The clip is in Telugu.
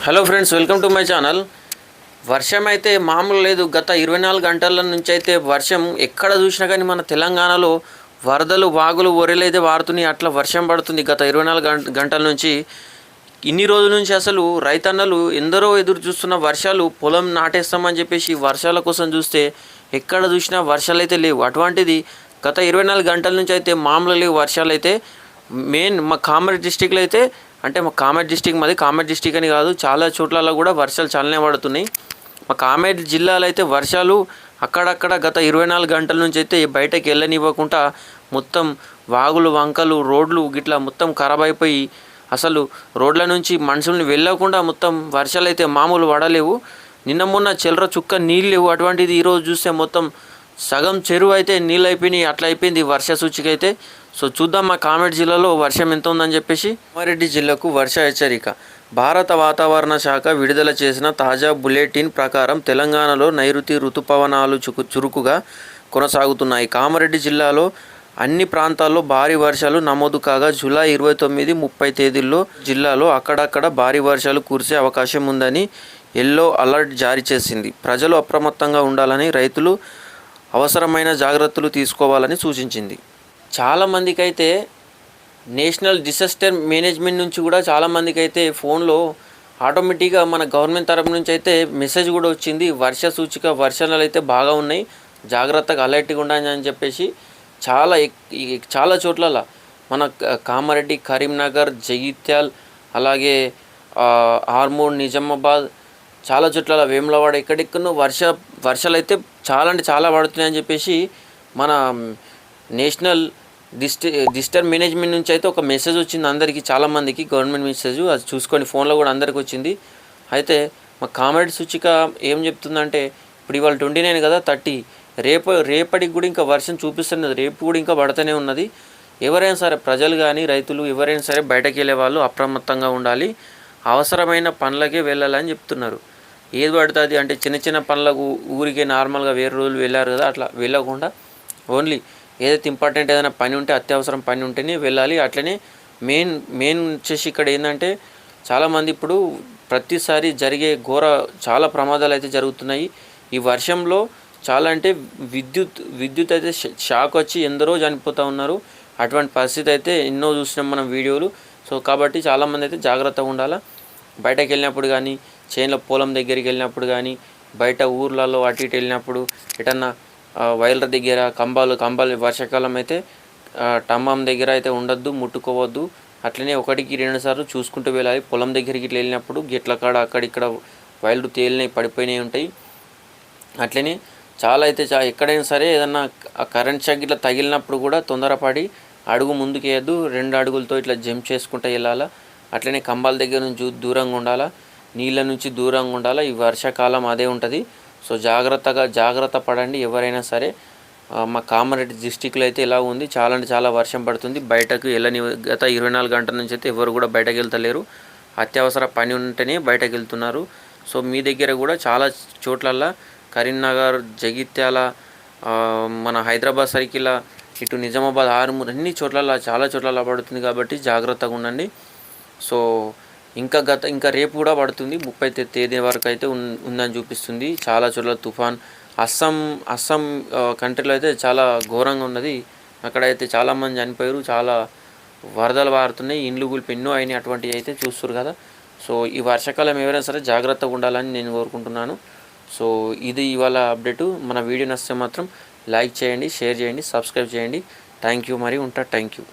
Hello friends, welcome to my channel. వర్షం అయితే మామూలు లేదు. గత 24 గంటల నుంచి అయితే వర్షం ఎక్కడ చూసినా కానీ మన తెలంగాణలో వరదలు వాగులు ఒరెలు అయితే వారుతున్నాయి. అట్లా వర్షం పడుతుంది గత 24 గంటల నుంచి. ఇన్ని రోజుల నుంచి అసలు రైతన్నలు ఎందరో ఎదురు చూస్తున్న వర్షాలు, పొలం నాటేస్తామని చెప్పేసి వర్షాల కోసం చూస్తే ఎక్కడ చూసినా వర్షాలు అయితే లేవు. అటువంటిది గత 24 గంటల నుంచి అయితే మామూలు లేవు వర్షాలు అయితే. మెయిన్ మా కామారెడ్డి డిస్టిక్లో అయితే, అంటే మా కామారెడ్డి డిస్టిక్, మాది కామారెడ్డి డిస్టిక్ అని కాదు, చాలా చోట్లలో కూడా వర్షాలు చాలానే పడుతున్నాయి. మా కామారెడ్డి జిల్లాలో అయితే వర్షాలు అక్కడక్కడ గత 24 గంటల నుంచి అయితే బయటకు వెళ్ళనివ్వకుండా మొత్తం వాగులు వంకలు రోడ్లు గిట్లా మొత్తం ఖరాబ్ అయిపోయి అసలు రోడ్ల నుంచి మనుషుల్ని వెళ్ళకుండా మొత్తం వర్షాలు అయితే మామూలు పడలేవు. నిన్న మొన్న చిల్లర చుక్క నీళ్ళు లేవు. అటువంటిది ఈరోజు చూస్తే మొత్తం సగం చెరువు అయితే నీళ్ళు అయిపోయినాయి. అట్లా అయిపోయింది వర్ష సూచిక అయితే. సో చూద్దాం మా కామారెడ్డి జిల్లాలో వర్షం ఎంత ఉందని చెప్పేసి. కామారెడ్డి జిల్లాకు వర్ష హెచ్చరిక. భారత వాతావరణ శాఖ విడుదల చేసిన తాజా బులెటిన్ ప్రకారం తెలంగాణలో నైరుతి రుతుపవనాలు చురుకుగా కొనసాగుతున్నాయి. కామారెడ్డి జిల్లాలో అన్ని ప్రాంతాల్లో భారీ వర్షాలు నమోదు కాగా జూలై 29, 30 తేదీల్లో జిల్లాలో అక్కడక్కడ భారీ వర్షాలు కురిసే అవకాశం ఉందని ఎల్లో అలర్ట్ జారీ చేసింది. ప్రజలు అప్రమత్తంగా ఉండాలని, రైతులు అవసరమైన జాగ్రత్తలు తీసుకోవాలని సూచించింది. చాలామందికి అయితే నేషనల్ డిసాస్టర్ మేనేజ్మెంట్ నుంచి కూడా చాలామందికి అయితే ఫోన్లో ఆటోమేటిక్గా మన గవర్నమెంట్ తరపు నుంచి అయితే మెసేజ్ కూడా వచ్చింది. వర్ష సూచిక వర్షాలు అయితే బాగా ఉన్నాయి, జాగ్రత్తగా అలర్ట్గా ఉండాలి అని చెప్పేసి. చాలా చోట్ల మన కామారెడ్డి, కరీంనగర్, జగిత్యాల్, అలాగే ఆర్మూర్, నిజామాబాద్, చాలా చోట్ల వేములవాడ, ఎక్కడెక్కడో వర్షాలు అయితే చాలా అంటే చాలా పడుతున్నాయని చెప్పేసి మన నేషనల్ డిసాస్టర్ మేనేజ్మెంట్ నుంచి అయితే ఒక మెసేజ్ వచ్చింది అందరికీ, చాలామందికి గవర్నమెంట్ మెసేజ్. అది చూసుకొని ఫోన్లో కూడా అందరికి వచ్చింది. అయితే మా కామారెడ్డి సూచిక ఏం చెప్తుందంటే, ఇప్పుడు ఇవాళ 29 కదా, 30 రేపటికి కూడా ఇంకా వర్షం చూపిస్తున్నది. రేపు కూడా ఇంకా పడుతూనే ఉన్నది. ఎవరైనా సరే ప్రజలు కానీ రైతులు ఎవరైనా సరే బయటకు వెళ్ళే వాళ్ళు అప్రమత్తంగా ఉండాలి. అవసరమైన పనులకే వెళ్ళాలని చెప్తున్నారు. ఏది పడుతుంది అంటే చిన్న చిన్న పనులకు ఊరికే నార్మల్గా వేరే రోజులు వెళ్ళారు కదా, అట్లా వెళ్ళకుండా ఓన్లీ ఏదైతే ఇంపార్టెంట్ ఏదైనా పని ఉంటే, అత్యవసరం పని ఉంటేనే వెళ్ళాలి. అట్లనే మెయిన్ వచ్చేసి ఇక్కడ ఏంటంటే, చాలామంది ఇప్పుడు ప్రతిసారి జరిగే చాలా ప్రమాదాలు అయితే జరుగుతున్నాయి ఈ వర్షంలో. చాలా అంటే విద్యుత్ అయితే షాక్ వచ్చి ఎందరో చనిపోతూ ఉన్నారు. అటువంటి పరిస్థితి అయితే ఎన్నో చూసినాం మనం వీడియోలు. సో కాబట్టి చాలామంది అయితే జాగ్రత్తగా ఉండాలి. బయటకు వెళ్ళినప్పుడు కానీ, చేనుల పొలం దగ్గరికి వెళ్ళినప్పుడు కానీ, బయట ఊర్లలో అటు ఇటు వెళ్ళినప్పుడు, ఎటన్నా వైర్ల దగ్గర కంబాలు వర్షాకాలం అయితే టమ్మం దగ్గర అయితే ఉండొద్దు, ముట్టుకోవద్దు. అట్లనే 1-2 సార్లు చూసుకుంటూ వెళ్ళాలి. పొలం దగ్గరికి ఇట్లా వెళ్ళినప్పుడు గిట్ల కాడ అక్కడిక్కడ వైర్లు తేలినాయి, పడిపోయినాయి ఉంటాయి. అట్లనే చాలా అయితే ఎక్కడైనా సరే ఏదన్నా కరెంట్ షాక్ ఇట్లా తగిలినప్పుడు కూడా తొందరపడి అడుగు ముందుకు వేయద్దు. 2 అడుగులతో ఇట్లా జంప్ చేసుకుంటూ వెళ్ళాలా. అట్లనే కంబాల దగ్గర నుంచి దూరంగా ఉండాలా, నీళ్ళ నుంచి దూరంగా ఉండాలా. ఈ వర్షాకాలం అదే ఉంటుంది. సో జాగ్రత్త పడండి ఎవరైనా సరే. మా కామారెడ్డి డిస్టిక్లో అయితే ఇలా ఉంది, చాలా అంటే చాలా వర్షం పడుతుంది. బయటకు వెళ్ళని గత 24 గంటల నుంచి అయితే ఎవరు కూడా బయటకు వెళ్తలేరు. అత్యవసర పని ఉంటేనే బయటకు వెళ్తున్నారు. సో మీ దగ్గర కూడా చాలా చోట్లల్లో కరీంనగర్, జగిత్యాల, మన హైదరాబాద్ సర్కిల్, ఇటు నిజామాబాద్, ఆర్మూర్, అన్ని చోట్ల చాలా చోట్ల పడుతుంది. కాబట్టి జాగ్రత్తగా ఉండండి. సో ఇంకా రేపు కూడా పడుతుంది. 30 తేదీ వరకు అయితే ఉందని చూపిస్తుంది. చాలా చోట్ల తుఫాన్. అస్సాం కంట్రీలో అయితే చాలా ఘోరంగా ఉన్నది. అక్కడైతే చాలామంది చనిపోయారు, చాలా వరదలు పారుతున్నాయి, ఇండ్లు కూలిపోయి ఎన్నో అయినాయి. అటువంటివి అయితే చూస్తారు కదా. సో ఈ వర్షాకాలం ఎవరైనా సరే జాగ్రత్తగా ఉండాలని నేను కోరుకుంటున్నాను. సో ఇది ఇవాళ అప్డేటు. మన వీడియో నచ్చితే మాత్రం లైక్ చేయండి, షేర్ చేయండి, సబ్స్క్రైబ్ చేయండి. Thank you. మరి ఉంటా. Thank you.